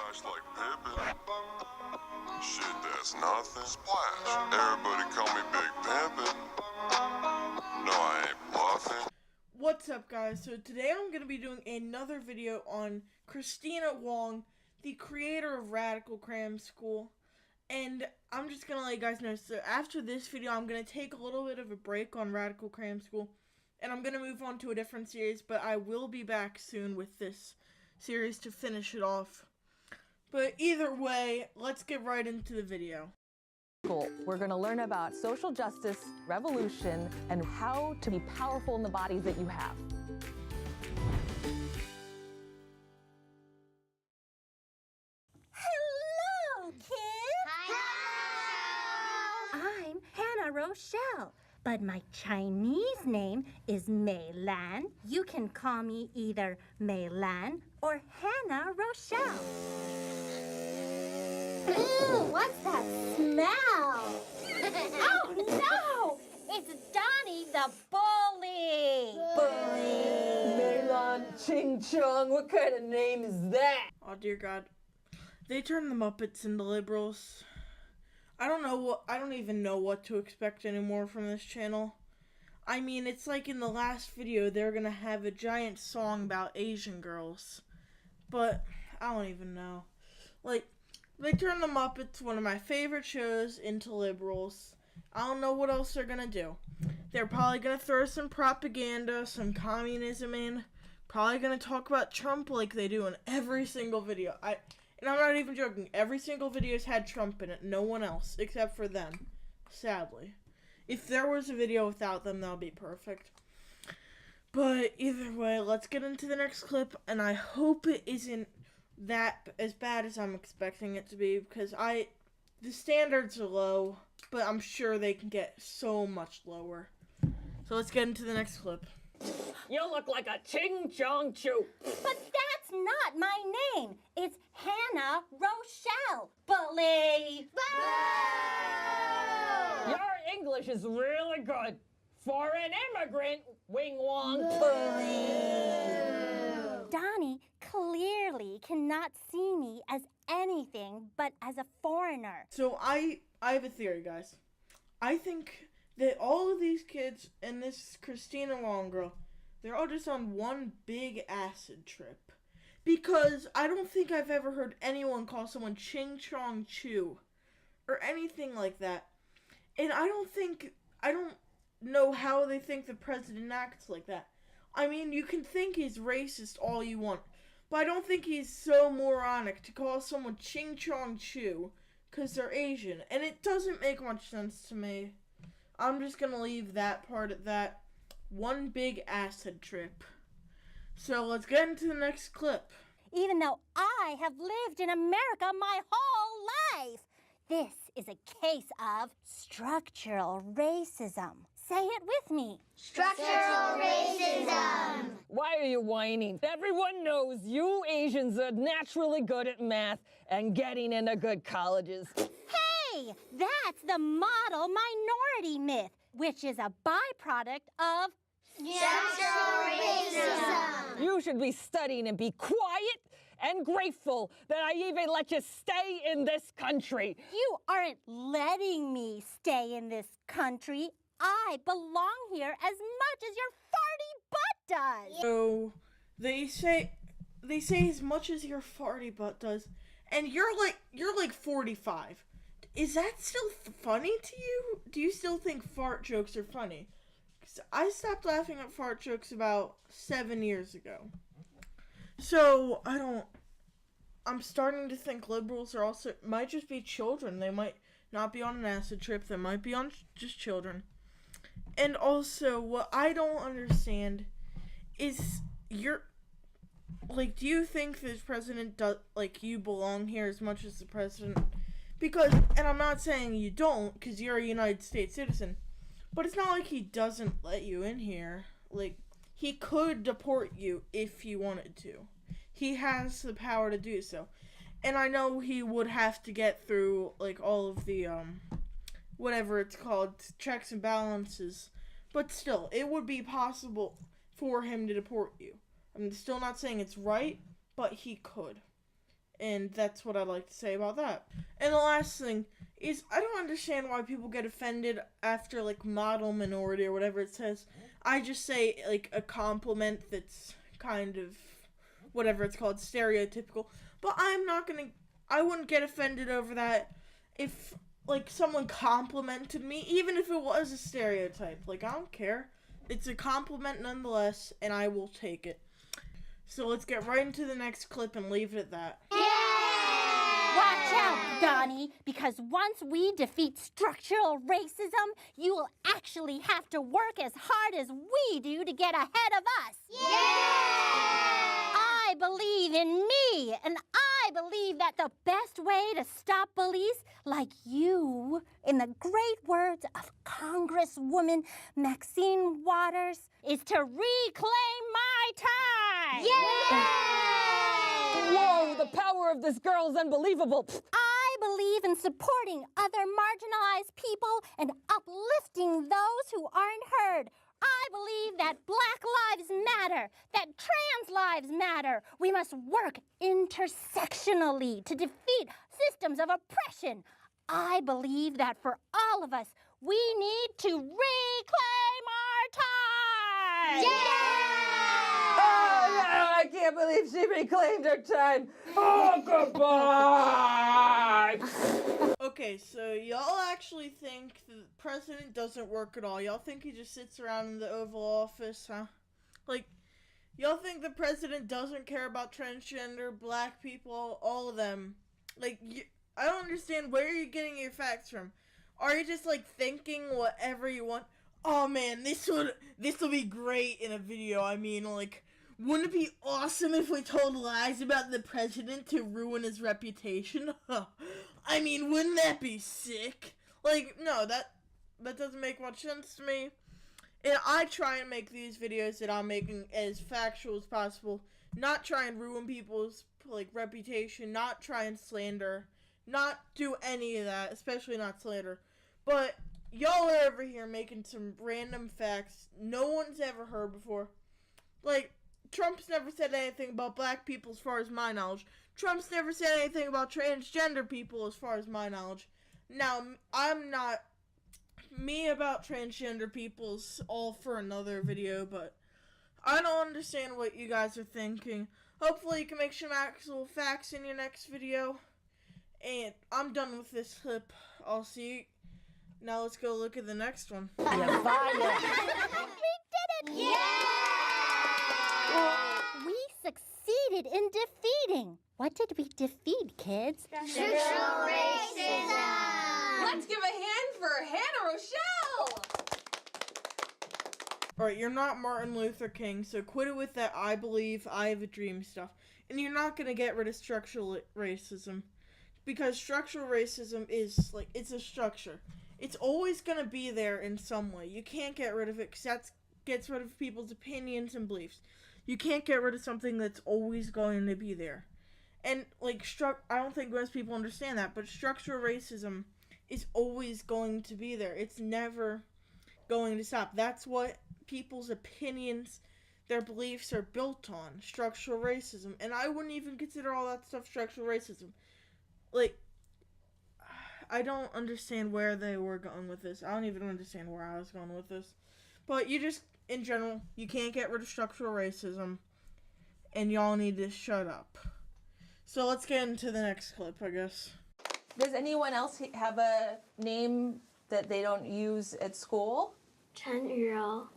splash like Pippin. Shit, that's nothing. Splash. Everybody call me Big Pimpin'. No, I ain't bluffing. What's up, guys? So today I'm going to be doing another video on Christina Wong, the creator of Radical Cram School. And I'm just going to let you guys know, so after this video, I'm going to take a little bit of a break on Radical Cram School. And I'm going to move on to a different series, but I will be back soon with this series to finish it off. But either way, let's get right into the video. We're going to learn about social justice, revolution, and how to be powerful in the bodies that you have. Hello, kids! Hi! I'm Hannah Rochelle, but my Chinese name is Mei Lan. You can call me either Mei Lan or Hannah Rochelle. Ooh, what's that smell? Oh, no! It's Donnie the bully! Meilon Ching Chong, what kind of name is that? Oh dear God. They turned the Muppets into liberals. I don't even know what to expect anymore from this channel. I mean, it's like in the last video, they're gonna have a giant song about Asian girls. But, I don't even know. Like, they turned the Muppets, one of my favorite shows, into liberals. I don't know what else they're gonna do. They're probably gonna throw some propaganda, some communism in. Probably gonna talk about Trump like they do in every single video. And I'm not even joking. Every single video's had Trump in it. No one else, except for them. Sadly. If there was a video without them, that would be perfect. But either way, let's get into the next clip. And I hope it isn't that as bad as I'm expecting it to be. Because the standards are low. But I'm sure they can get so much lower. So let's get into the next clip. You look like a Ching Chong Choo. But that's not my name. It's Hannah Rochelle, bully! Your English is really good. For an immigrant, Wing Wong. Donnie clearly cannot see me as anything but as a foreigner. So I have a theory, guys. I think that all of these kids and this Christina Wong girl, they're all just on one big acid trip. Because I don't think I've ever heard anyone call someone Ching Chong Chu or anything like that. And I don't know how they think the president acts like that. I mean, you can think he's racist all you want, but I don't think he's so moronic to call someone Ching Chong Chu because they're Asian. And it doesn't make much sense to me. I'm just going to leave that part at that. One big acid trip. So let's get into the next clip. Even though I have lived in America my whole life, this is a case of structural racism. Say it with me. Structural racism. Why are you whining? Everyone knows you Asians are naturally good at math and getting into good colleges. Hey, that's the model minority myth, which is a byproduct of Structural racism. You should be studying and be quiet and grateful that I even let you stay in this country. You aren't letting me stay in this country. I belong here as much as your farty butt does. So they say as much as your farty butt does, and you're like 45. Is that still funny to you? Do you still think fart jokes are funny? 'Cause I stopped laughing at fart jokes about 7 years ago. So I'm starting to think liberals are also, might just be children. They might not be on an acid trip. They might be on just children. And also, what I don't understand is do you think this president does, you belong here as much as the president? Because, and I'm not saying you don't, because you're a United States citizen, but it's not like he doesn't let you in here. He could deport you if he wanted to. He has the power to do so. And I know he would have to get through, all of the, whatever it's called, checks and balances. But still, it would be possible for him to deport you. I'm still not saying it's right, but he could. And that's what I'd like to say about that. And the last thing is, I don't understand why people get offended after, like, model minority or whatever it says. I just say, like, a compliment that's kind of, whatever it's called, stereotypical. But I wouldn't get offended over that if, like, someone complimented me, even if it was a stereotype. Like, I don't care. It's a compliment nonetheless, and I will take it. So let's get right into the next clip and leave it at that. Watch out, Donnie, because once we defeat structural racism, you will actually have to work as hard as we do to get ahead of us. I believe in me, and I believe that the best way to stop bullies like you, in the great words of Congresswoman Maxine Waters, is to reclaim my time. Whoa, the power of this girl is unbelievable. I believe in supporting other marginalized people and uplifting those who aren't heard. I believe that Black lives matter, that trans lives matter. We must work intersectionally to defeat systems of oppression. I believe that for all of us, we need to reclaim our time. Oh, no, I can't believe she reclaimed her time. Oh, goodbye. Okay, so y'all actually think the president doesn't work at all. Y'all think he just sits around in the Oval Office, huh? Like, y'all think the president doesn't care about transgender, black people, all of them. Like, I don't understand where you're getting your facts from. Are you just, like, thinking whatever you want? Oh, man, this will be great in a video. I mean, like, wouldn't it be awesome if we told lies about the president to ruin his reputation? I mean, wouldn't that be sick? Like, no, that doesn't make much sense to me. And I try and make these videos that I'm making as factual as possible. Not try and ruin people's, like, reputation. Not try and slander. Not do any of that, especially not slander. But y'all are over here making some random facts no one's ever heard before. Like, Trump's never said anything about black people as far as my knowledge. Trump's never said anything about transgender people as far as my knowledge. Now, I'm not... Me about transgender people's all for another video, but I don't understand what you guys are thinking. Hopefully you can make some actual facts in your next video. And I'm done with this clip. I'll see you. Now let's go look at the next one. We did it! We succeeded in defeating. What did we defeat, kids? Structural racism. Let's give a hand for Hannah Rochelle. Alright, you're not Martin Luther King, so quit it with that I believe, I have a dream stuff. And you're not going to get rid of structural racism. Because structural racism is, like, it's a structure. It's always going to be there in some way. You can't get rid of it because that gets rid of people's opinions and beliefs. You can't get rid of something that's always going to be there. And, like, I don't think most people understand that, but structural racism is always going to be there. It's never going to stop. That's what people's opinions, their beliefs are built on. Structural racism. And I wouldn't even consider all that stuff structural racism. Like, I don't understand where they were going with this. I don't even understand where I was going with this. But you just, in general, you can't get rid of structural racism. And y'all need to shut up. So let's get into the next clip, I guess. Does anyone else have a name that they don't use at school? Chen Yurou.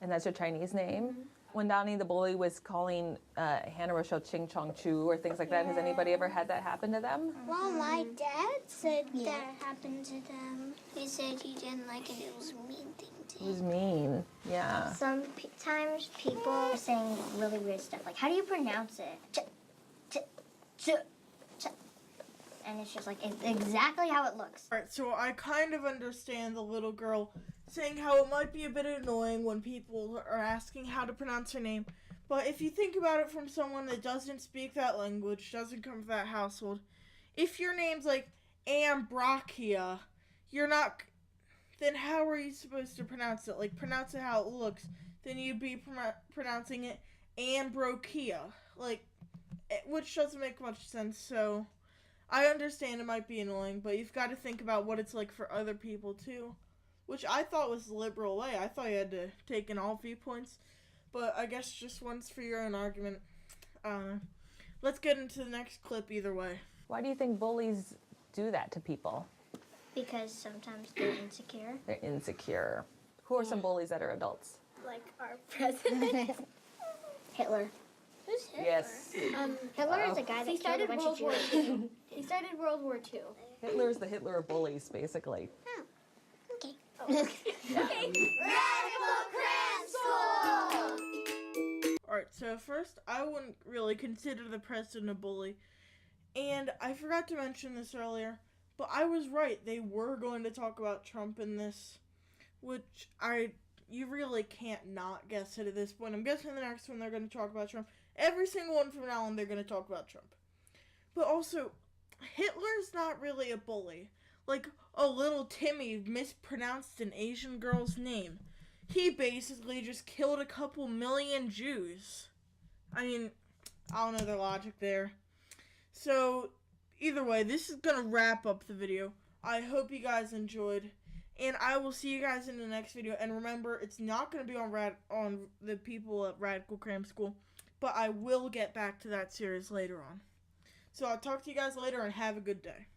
And that's your Chinese name? When Donnie the bully was calling Hannah Rochelle Ching Chong Chu or things like that, has anybody ever had that happen to them? Well, my dad said that happened to them. He said he didn't like it. It was a mean thing to It was him. mean, yeah. Sometimes people are saying really weird stuff. Like, how do you pronounce it? And it's just like, it's exactly how it looks. Alright, so I kind of understand the little girl saying how it might be a bit annoying when people are asking how to pronounce her name. But if you think about it from someone that doesn't speak that language, doesn't come from that household, if your name's like Ambrachia, you're not... Then how are you supposed to pronounce it? Like, pronounce it how it looks. Then you'd be pronouncing it Ambrochia. Like, which doesn't make much sense. So I understand it might be annoying, but you've got to think about what it's like for other people too, which I thought was the liberal way. I thought you had to take in all viewpoints, but I guess just one's for your own argument. Let's get into the next clip either way. Why do you think bullies do that to people? Because sometimes they're insecure. They're insecure. Who are some bullies that are adults? Like our president. Hitler. Who's Hitler? Yes. Hitler is a guy that killed a bunch of Jews. He started World War II. Hitler's the Hitler of bullies, basically. Oh, okay. Okay. Radical Cram School! Alright, so first, I wouldn't really consider the president a bully. And I forgot to mention this earlier, but I was right. They were going to talk about Trump in this, which you really can't not guess it at this point. I'm guessing the next one they're going to talk about Trump. Every single one from now on, they're going to talk about Trump. But also, Hitler's not really a bully. Like, a little Timmy mispronounced an Asian girl's name. He basically just killed a couple million Jews. I mean, I don't know their logic there. So, either way, this is going to wrap up the video. I hope you guys enjoyed. And I will see you guys in the next video. And remember, it's not going to be on the people at Radical Cram School. But I will get back to that series later on. So I'll talk to you guys later and have a good day.